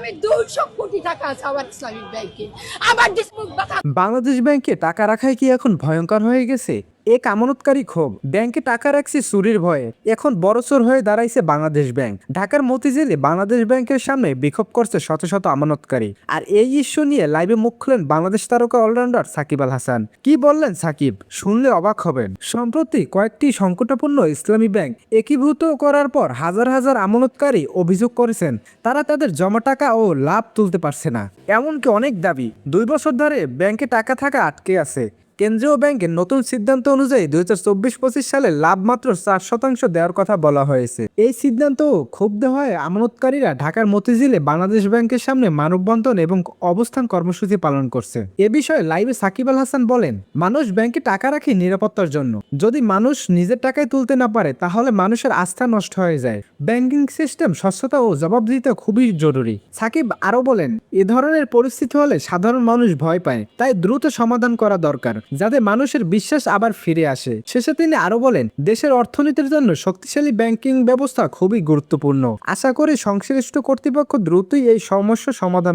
আমি 200 কোটি টাকা আছে আমার ইসলামিক ব্যাংকে। আমার ডিসপুট বাধা। বাংলাদেশ ব্যাংকে টাকা রাখাই কি এখন ভয়ঙ্কর হয়ে গেছে? এক আমানতকারী ক্ষোভ, ব্যাংকে টাকা রাখছি চুরির ভয়ে, এখন বড়সড় হয়ে দাঁড়াইছে বাংলাদেশ ব্যাংক। ঢাকার মতিঝিলে বাংলাদেশ ব্যাংকের সামনে বিক্ষোভ করছে শত শত আমানতকারী। আর এই ইস্যু নিয়ে লাইভে মুখ খুলেন বাংলাদেশ তারকা অলরাউন্ডার সাকিব আল হাসান। কি বললেন সাকিব, শুনলে অবাক হবেন। সম্প্রতি কয়েকটি সংকটাপন্ন ইসলামী ব্যাংক একীভূত করার পর হাজার হাজার আমানতকারী অভিযোগ করেছেন তারা তাদের জমা টাকা ও লাভ তুলতে পারছে না। এমনকি অনেক দাবি 2 বছর ধরে ব্যাংকে টাকা থাকা আটকে আছে। কেন্দ্রীয় ব্যাংকের নতুন সিদ্ধান্ত অনুযায়ী 2024-25 সালে লাভ মাত্র 4% দেওয়ার কথা বলা হয়েছে। এই সিদ্ধান্ত ক্ষুব্ধ হয়ে আমানতকারীরা ঢাকার মতিঝিলে বাংলাদেশ ব্যাংকের সামনে মানববন্ধন এবং অবস্থান কর্মসূচি পালন করছে। এ বিষয়ে লাইভে সাকিব আল হাসান বলেন, মানুষ ব্যাংকে টাকা রাখে নিরাপত্তার জন্য। যদি মানুষ নিজের টাকায় তুলতে না পারে তাহলে মানুষের আস্থা নষ্ট হয়ে যায়। ব্যাংকিং সিস্টেম স্বচ্ছতা ও জবাবদিহিতা খুবই জরুরি। সাকিব আরও বলেন, এ ধরনের পরিস্থিতি হলে সাধারণ মানুষ ভয় পায়, তাই দ্রুত সমাধান করা দরকার যাতে মানুষের বিশ্বাস আবার ফিরে আসে। শেষে তিনি আরো বলেন, দেশের অর্থনীতির জন্য শক্তিশালী ব্যাংকিং ব্যবস্থা খুবই গুরুত্বপূর্ণ। আশা করি সংশ্লিষ্ট কর্তৃপক্ষ দ্রুতই এই সমস্যা সমাধান